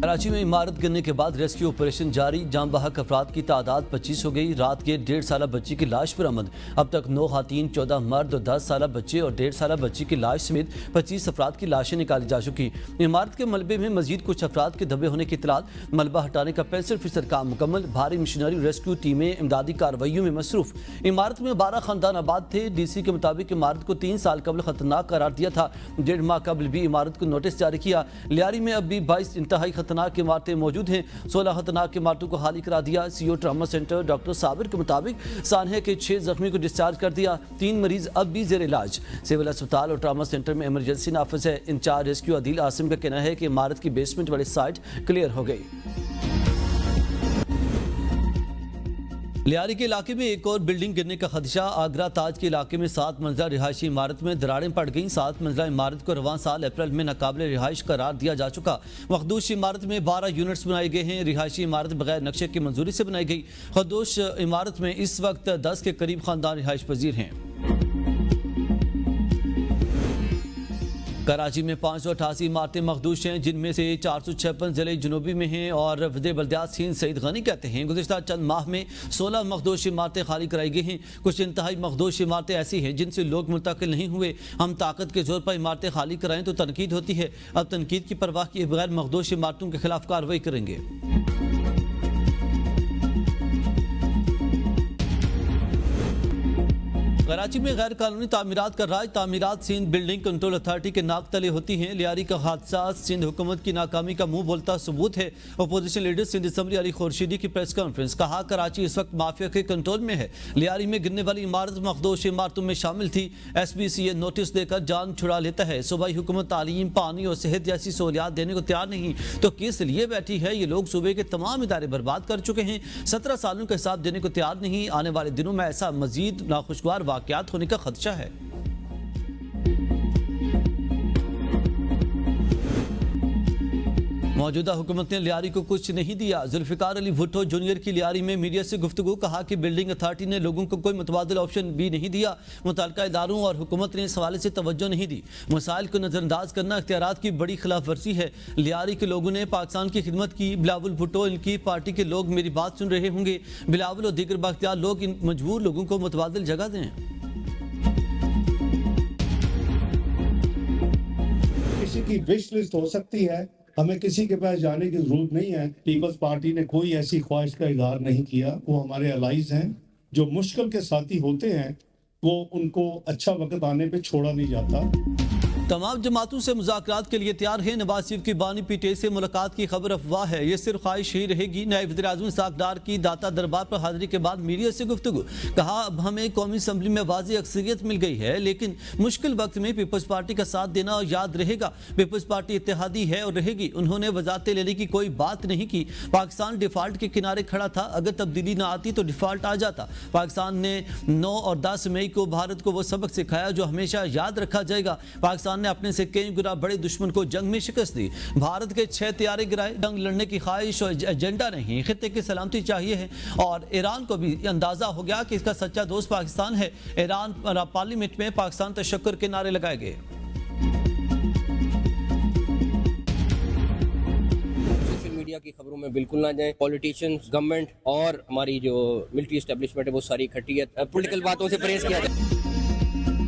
कराची में इमारत गिरने के बाद रेस्क्यू ऑपरेशन जारी। जाम बहक अफराद की तादाद 25 हो गई। रात के 1.5 साल बच्ची की लाश बरामद। अब तक 9 खातीन, 14 मर्द और 10 साल बच्चे और 1.5 साल बच्ची की लाश समेत 25 अफराद की लाशें निकाली जा चुकी। इमारत के मलबे में मजीद कुछ अफराद के दबे होने की इतलात। मलबा हटाने का 65% काम मुकम्मल। भारी मशीनरी रेस्क्यू टीमें इमदादी कार्रवाइयों में मसरूफ। इमारत में 12 खानदान आबाद थे। DC के मुताबिक इमारत को 3 साल कबल खतरनाक करार दिया था। 1.5 माह कबल भी इमारत को नोटिस जारी किया। लियारी में अब भी 22 इंतहाई खतरनाक इमारतें मौजूद हैं। 16 खतरनाक इमारतों को खाली करा दिया। CO trauma centre doctor Sabir के मुताबिक सानहे के 6 जख्मी को डिस्चार्ज कर दिया। 3 मरीज अब भी जेर इलाज। सिविल अस्पताल और ट्रामा सेंटर में इमरजेंसी नाफिज है। इंचार्ज रेस्क्यू आदिल आसिम का कहना है कि इमारत की बेसमेंट वाली साइट क्लियर हो गई। लियारी के इलाके में एक और बिल्डिंग गिरने का खदशा। आगरा ताज के इलाके में 7 मंजिला रिहायशी इमारत में दरारें पड़ गईं। 7 मंजिला इमारत को रवां साल अप्रैल में नाकाबिल रिहाइश करार दिया जा चुका। मखदूश इमारत में 12 यूनिट्स बनाए गए हैं। रिहायशी इमारत बगैर नक्शे की मंजूरी से बनाई गई। खदोश इमारत में इस वक्त 10 के करीब खानदान रिहाइश पजीर हैं। कराची में 588 इमारतें मखदूश हैं, जिनमें से 456 जिले जनूबी में हैं। और वज़ीर बल्दियात सीन सईद गनी कहते हैं गुज़िश्ता चंद माह में 16 मखदूश इमारतें खाली कराई गई हैं। कुछ इंतहाई मखदूश इमारतें ऐसी हैं जिनसे लोग मुंतकिल नहीं हुए। हम ताकत के जोर पर इमारतें खाली कराएं तो तनकीद होती है। अब तनकीद की परवाह किए बगैर मखदूश इमारतों के खिलाफ कार्रवाई करेंगे। कराची में गैर कानूनी तामीरात का राज। तामीरात सिंध बिल्डिंग कंट्रोल अथॉरिटी के नाक तले होती हैं। लियारी का हादसा सिंध हुकूमत की नाकामी का मुंह बोलता सबूत है। Opposition leader Sindh assembly Ali Khurshidi की प्रेस कॉन्फ्रेंस। कहा कराची इस वक्त माफिया के कंट्रोल में है। लियारी में गिरने वाली इमारत मखदूश इमारतों में शामिल थी। SBCA नोटिस देकर जान छुड़ा लेता है। सूबाई हुकूमत तालीम, पानी और सेहत जैसी सहूलियात देने को तैयार नहीं तो किस लिए बैठी है। ये लोग सूबे के तमाम इदारे बर्बाद कर चुके हैं। 17 सालों का हिसाब देने को तैयार नहीं। आने वाले दिनों में ऐसा मजीद नाखुशगवार वाकयात होने का खदशा है। मौजूदा हुकूमत ने लियारी को कुछ नहीं दिया। जुल्फिकार अली भुट्टो जूनियर की लियारी में मीडिया से गुफ्तगू। कहा कि बिल्डिंग अथॉरिटी ने लोगों को कोई मुतबादिल ऑप्शन भी नहीं दिया। मुतल्लिका इदारों और हुकूमत ने इस हवाले से तवज्जो नहीं दी। मसाइल को नजरअंदाज करना इख्तियारात की बड़ी खिलाफ वर्जी है। लियारी के लोगों ने पाकिस्तान की खिदमत की। बिलावल भुट्टो, इनकी पार्टी के लोग मेरी बात सुन रहे होंगे। बिलावल और दीगर बाख्तियार लोग इन मजबूर लोगों को मुतबादिल जगह दें। किसी की विश लिस्ट हो सकती है, हमें किसी के पास जाने की जरूरत नहीं है। पीपल्स पार्टी ने कोई ऐसी ख्वाहिश का इजहार नहीं किया। वो हमारे अलाइज हैं। जो मुश्किल के साथी होते हैं वो उनको अच्छा वक्त आने पे छोड़ा नहीं जाता। तमाम जमातों से मुज़ाकरात के लिए तैयार है। नवाज शरीफ की बानी PTA से मुलाकात की खबर अफवाह है। ये सिर्फ ख्वाहिश ही रहेगी। नायब वज़ीर-ए-आज़म इसहाक़ डार की दाता दरबार पर हाजिरी के बाद मीडिया से गुफ्तगू। कहा अब हमें कौमी असम्बली में वाज़ेह अक्सरियत मिल गई है, लेकिन मुश्किल वक्त में पीपल्स पार्टी का साथ देना याद रहेगा। पीपल्स पार्टी इत्तेहादी है और रहेगी। उन्होंने वजारतें लेने की कोई बात नहीं की। पाकिस्तान डिफॉल्ट के किनारे खड़ा था। अगर तब्दीली ना आती तो डिफॉल्ट आ जाता। पाकिस्तान ने 9 और 10 मई को भारत को वो सबक सिखाया जो हमेशा याद रखा जाएगा। पाकिस्तान ने अपने से कई गुना बड़े दुश्मन को जंग में शिकस्त दी। भारत के 6 तैयारे गिराए। जंग लड़ने की ख्वाहिश और एजेंडा नहीं, खित्ते की सलामती चाहिए है। और ईरान को भी अंदाजा हो गया कि इसका सच्चा दोस्त पाकिस्तान है। ईरान पार्लियामेंट में पाकिस्तान तशक्कुर के नारे लगाए गए। मीडिया की खबरों में बिल्कुल ना जाएं। पॉलिटिशियंस, गवर्नमेंट और हमारी जो मिलिट्री एस्टेब्लिशमेंट है वो सारी इकट्ठी है। पॉलिटिकल बातों से परहेज किया जाए।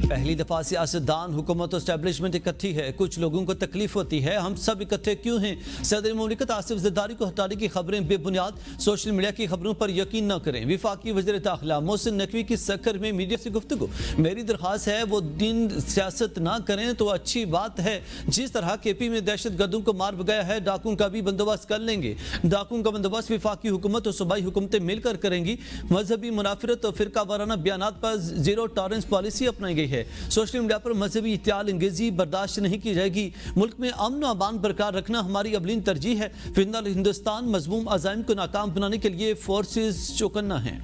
पहली दफा सियासतदान, हुकूमत और एस्टेब्लिशमेंट इकट्ठी है। कुछ लोगों को तकलीफ होती है। हम सब इकट्ठे क्यों हैं? सदर मुमलिकत आसिफ ज़रदारी को हटाने की खबरें बेबुनियाद। सोशल मीडिया की खबरों पर यकीन न करें। विफाकी वज़ीर दाखिला मोहसिन नकवी की सक्कर में मीडिया से गुफ्तगू। मेरी दरख्वास्त है वो दिन सियासत ना करें तो अच्छी बात है। जिस तरह KP में दहशत गर्दों को मार भगाया है, डाकुओं का भी बंदोबस्त कर लेंगे। डाकुओं का बंदोबस्त विफाकी हुकूमत और सूबाई हुकूमतें मिलकर करेंगी। मजहबी मुनाफरत और फिरका वाराना बयानात पर जीरो टॉलरेंस पॉलिसी अपनाई गई है। सोशल मीडिया पर मजहबी इत्याल अंगेजी बर्दाश्त नहीं की जाएगी। मुल्क में अमन और अमान बरकरार रखना हमारी अवलीन तरजीह है। फिलहाल हिंदुस्तान मजमूम अज़ाइम को नाकाम बनाने के लिए फोर्सेस चौकन्ना है।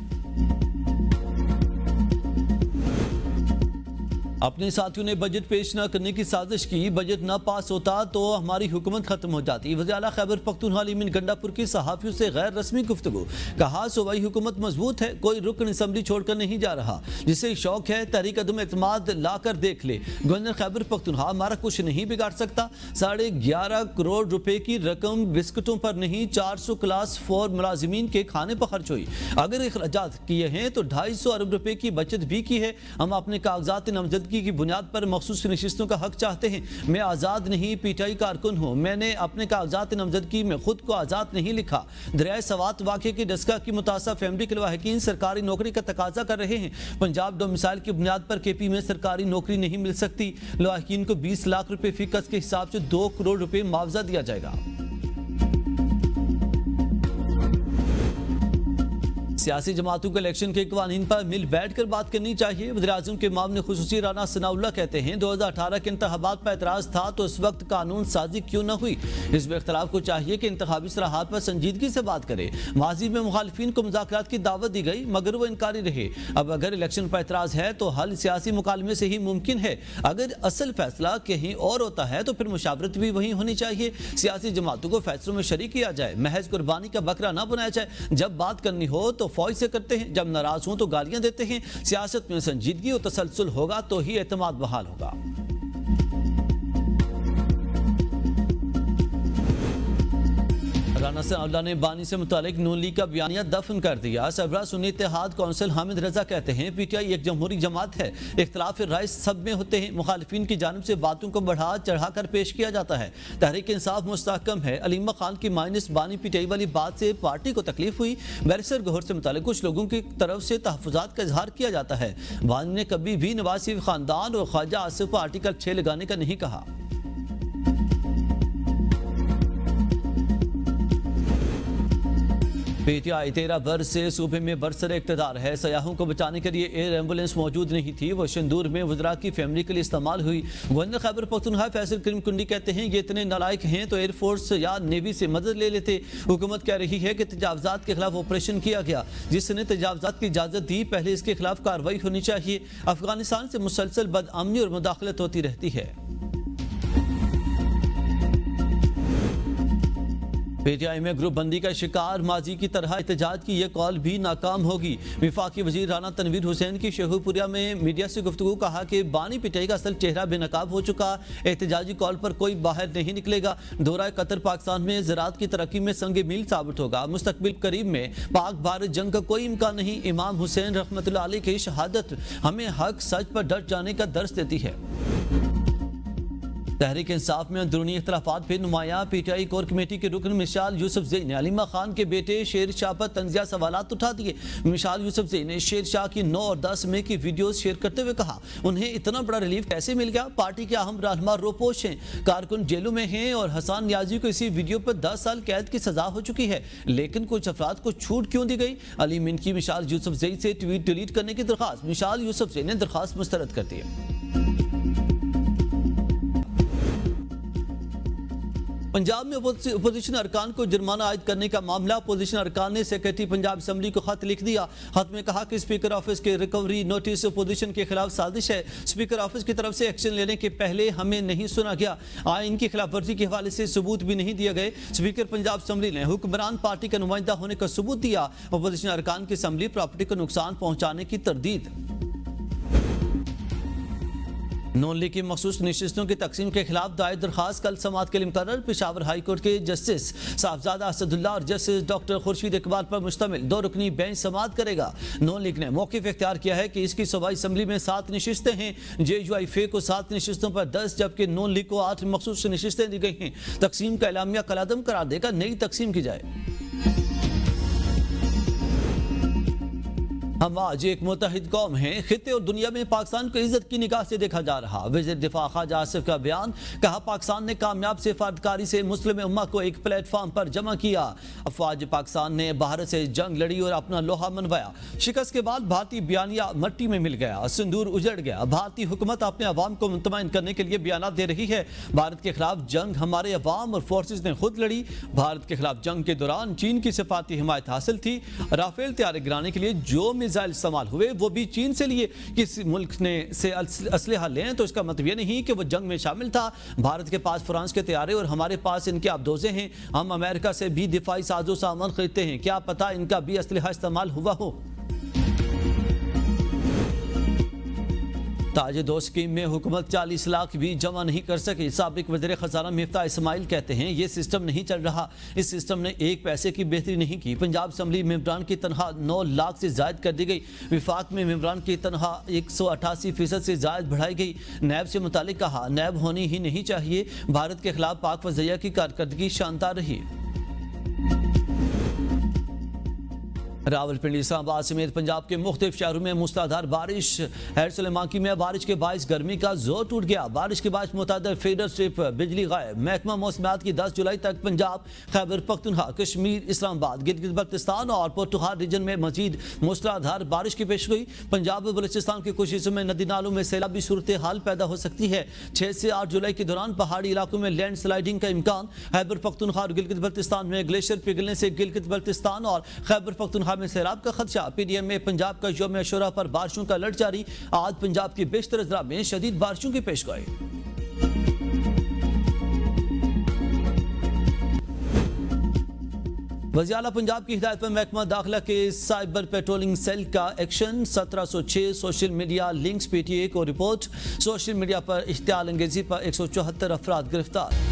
अपने साथियों ने बजट पेश न करने की साजिश की। बजट न पास होता तो हमारी हुकूमत खत्म हो जाती। वज़ीर आला खैबर पख्तूनख्वा अली मीन गंडापुर की सहाफ़ियों से गैर रस्मी गुफ्तगू। कहा सूबाई हुकूमत मजबूत है, कोई रुकन असम्बली छोड़कर नहीं जा रहा। जिसे शौक है तहरीक अदम एतमाद लाकर देख ले। गवर्नर खैबर पख्तूनख्वा हमारा कुछ नहीं बिगाड़ सकता। 11.5 करोड़ रुपए की रकम बिस्कुटों पर नहीं 400 क्लास 4 मुलाजिमीन के खाने पर खर्च हुई। अगर अखराजात किए हैं तो 250 अरब रुपए की बचत भी की है। हम अपने कागजात नामजदगी की बुनियाद पर मखसूस नशिस्तों का हक चाहते हैं। मैं आज़ाद नहीं पीटीआई कारकुन हूँ। मैंने अपने कागजात नामजदगी में खुद को आज़ाद नहीं लिखा। दरियाए सवात वाक़े की डस्का की मुतासा फैमिली के लवाहिकीन सरकारी नौकरी का तकाजा कर रहे हैं। पंजाब डोमिसाइल की बुनियाद पर केपी में सरकारी नौकरी नहीं मिल सकती। लवाहिकीन को 20 लाख रुपए फी कस के हिसाब से 2 करोड़ रुपए मुआवजा दिया जाएगा। सियासी जमातों के इलेक्शन के कवानीन पर मिल बैठ कर बात करनी चाहिए। वज़ीर-ए-आज़म के मामले खुसूसी राना सनाउल्लाह कहते हैं 2018 के इंतखाबात पर एतराज़ था तो इस वक्त कानून साजी क्यों न हुई। हिज़्ब इख्तिलाफ को चाहिए कि इंतखाबी सलाहात पर संजीदगी से बात करे। माजी में मुखालिफिन को मुज़ाकरात की दावत दी गई मगर वो इनकारी रहे। अब अगर इलेक्शन पर एतराज़ है तो हल सियासी मुकालमे से ही मुमकिन है। अगर असल फैसला कहीं और होता है तो फिर मुशावरत भी वहीं होनी चाहिए। सियासी जमातों को फैसलों में शरीक किया जाए, महज कुर्बानी का बकरा ना बनाया जाए। जब बात करनी हो तो फौज से करते हैं, जब नाराज हों तो गालियां देते हैं। सियासत में संजीदगी और तसलसल होगा तो ही एतमाद बहाल होगा। राना सनाउल्लाह ने बानी से मुतालिक नून लीग का बयानिया दफन कर दिया। सरबराह सुन्नी इत्तेहाद कौंसिल हामिद रजा कहते हैं पीटीआई एक जमहूरी जमात है। इख्तिलाफ राय सब में होते हैं। मुखालिफिन की जानिब से बातों को बढ़ा चढ़ाकर पेश किया जाता है। तहरीक इंसाफ मुस्तहकम है। अलीमा खान की माइनस बानी पीटीआई वाली बात से पार्टी को तकलीफ हुई। बैरिस्टर गौहर से मुतालिक कुछ लोगों की तरफ से तहफ़्फ़ुज़ात का इजहार किया जाता है। बानी ने कभी भी नवाज शरीफ खानदान और ख्वाजा आसिफ पर आर्टिकल 6 लगाने का नहीं कहा। पीटीआई 13 बरस से सूबे में बरसर इक़्तिदार है। सयाहों को बचाने के लिए एयर एम्बुलेंस मौजूद नहीं थी। वो शंदूर में वज़रा की फैमिली के लिए इस्तेमाल हुई। गवर्नर खैबर पख्तूनख्वा फैसल करीम कुंडी कहते हैं ये इतने नालायक हैं तो एयरफोर्स या नेवी से मदद ले लेते। हुकूमत कह रही है कि तजावज़ात के खिलाफ ऑपरेशन किया गया। जिसने तजावज़ात की इजाज़त दी पहले इसके खिलाफ कार्रवाई होनी चाहिए। अफगानिस्तान से मुसलसल बदअमनी और मुदाखलत होती रहती है। पीटीआई में ग्रुप बंदी का शिकार माजी की तरह एहतजाज की यह कॉल भी नाकाम होगी। वफाकी वजीर राना तनवीर हुसैन की शेखुपुरिया में मीडिया से गुफ्तगू। कहा कि बानी पीटीआई का असल चेहरा बेनकाब हो चुका। एहतजाजी कॉल पर कोई बाहर नहीं निकलेगा। दौरा कतर पाकिस्तान में ज़राअत की तरक्की में संग मील साबित होगा। मुस्तकबिल करीब में पाक भारत जंग का कोई इम्कान नहीं। इमाम हुसैन रहमतुल्लाह अलैह की शहादत हमें हक सच पर डट जाने का दर्स देती है। तहरीक इंसाफ में अंदरूनी इख्तिलाफात फिर नुमाया। पीटीआई कोर कमेटी के रुकन मिशाल यूसुफजई ने अलीमा खान के बेटे शेर शाह पर तंजिया सवालात उठा दिए। मिशाल यूसुफजई ने शेर शाह की 9 और 10 मई की वीडियोस शेयर करते हुए कहा उन्हें इतना बड़ा रिलीफ कैसे मिल गया। पार्टी के अहम रहनुमा रोपोश हैं, कारकुन जेलों में हैं और हसन नियाजी को इसी वीडियो पर 10 साल कैद की सजा हो चुकी है। लेकिन कुछ अफराद को छूट क्यों दी गई। अली मिन की मिशाल यूसुफजई से ट्वीट डिलीट करने की दरखास्त। मिशाल यूसुफजई ने दरखास्त मुस्तरद कर दी। पंजाब में अपोजिशन अरकान को जुर्माना आयद करने का मामला। अपोजिशन अरकान ने सेक्रेटरी पंजाब असम्बली को खत लिख दिया। खत में कहा कि स्पीकर ऑफिस के रिकवरी नोटिस अपोजिशन के खिलाफ साजिश है। स्पीकर ऑफिस की तरफ से एक्शन लेने के पहले हमें नहीं सुना गया। आइन की खिलाफ वर्जी के हवाले से सबूत भी नहीं दिए गए। स्पीकर पंजाब असम्बली ने हुक्मरान पार्टी का नुमाइंदा होने का सबूत दिया। अपोजिशन अरकान की असम्बली प्रॉपर्टी को नुकसान पहुंचाने की तरदीद। नून लीग की मखसूस नशिस्तों की तकसीम के खिलाफ दायर दरखास्त कल समाअत के लिए मुकर्रर। पेशावर हाई कोर्ट के जस्टिस साहबजादा असदुल्ला और जस्टिस डॉक्टर खुर्शीद इकबाल पर मुश्तमिल 2 रुकनी बेंच समाअत करेगा। नून लीग ने मौक़िफ़ इख्तियार किया है कि इसकी सूबाई असम्बली में 7 नशिस्तें हैं। JUIF को 7 नशिस्तों पर 10 जबकि नून लीग को 8 मखसूस नशिस्तें दी गई हैं। तकसीम का एलामिया कलादम करार देकर नई तकसीम की जाए। हम आज एक मुत्तहिद कौम हैं। खित्ते और दुनिया में पाकिस्तान को इज्जत की निगाह से देखा जा रहा। वज़ीर दिफा ख्वाजा आसिफ का बयान। कहा पाकिस्तान ने कामयाब सिफारतकारी से मुस्लिम उम्मा को एक प्लेटफार्म पर जमा किया। अफवाज पाकिस्तान ने भारत से जंग लड़ी और अपना लोहा मनवाया। शिकस्त के बाद भारतीय बयानिया मट्टी में मिल गया, सिंदूर उजड़ गया। भारतीय हुकूमत अपने अवाम को मुतमईन करने के लिए बयान दे रही है। भारत के खिलाफ जंग हमारे अवाम और फोर्सेज ने खुद लड़ी। भारत के खिलाफ जंग के दौरान चीन की सिफारती हिमायत हासिल थी। राफेल तैयारी गिराने के लिए जो मिसाइल इस्तेमाल हुए, वो भी चीन से लिए। किसी मुल्क ने से असलहा लें तो इसका मतलब ये नहीं कि वो जंग में शामिल था। भारत के पास फ्रांस के तैयारे और हमारे पास इनके आबदोजे हैं। हम अमेरिका से भी दिफाई साजो सामान खरीदते हैं, क्या पता इनका भी असलहा इस्तेमाल हुआ हो। ताजे दो स्कीम में हुकूमत 40 लाख भी जमा नहीं कर सकी। साबिक वज़ीर ख़जाना मिफ्ता इस्माइल कहते हैं ये सिस्टम नहीं चल रहा, इस सिस्टम ने एक पैसे की बेहतरी नहीं की। पंजाब असम्बली मेंबरान की तनख्वाह 9 लाख से जायद कर दी गई। विफाक में मेंबरान की तनख्वाह 188% से जायद बढ़ाई गई। नैब से मुतालिक कहा नैब होनी ही नहीं चाहिए। भारत के खिलाफ पाक वज़ैया की कारकर्दगी शानदार रही। रावलपिंडी, इस्लामाबाद समेत पंजाब के मुख्तलिफ शहरों में मूसलाधार बारिश। हैर सलेमाकी में बारिश के बायस गर्मी का जोर टूट गया। बारिश के बाद मुतअद्दिद फीडर स्ट्रिप बिजली गायब। महकमा मौसमियात की 10 जुलाई तक पंजाब, खैबर पख्तूनख्वा, कश्मीर, इस्लामाबाद, गिलगित बल्तिस्तान और पोर्टुगाल रीजन में मजीद मूसलाधार बारिश की पेशगोई। पंजाब और बलूचिस्तान के कुछ हिस्सों में नदी नालों में सैलाबी सूरत हाल पैदा हो सकती है। 6 से 8 जुलाई के दौरान पहाड़ी इलाकों में लैंड स्लाइडिंग का इम्कान। खैबर पख्तूनख्वा और गिलगित बल्तिस्तान में ग्लेशियर पिघलने से गिलगित बल्तिस्तान और खैबर पख्तूनख्वा में सैलाब का खदशा। पीडीएम में पंजाब का यौम अशूरा पर बारिशों का अलर्ट जारी। आज पंजाब की बेशतर अजला में शदीद बारिशों की पेशगोई। वज़ीर आला पंजाब की हिदायत पर महकमा दाखिला के साइबर पेट्रोलिंग सेल का action. 1706 social media links. PTA को रिपोर्ट। सोशल मीडिया पर इश्तियाल अंगेजी पर 174 अफराद गिरफ्तार।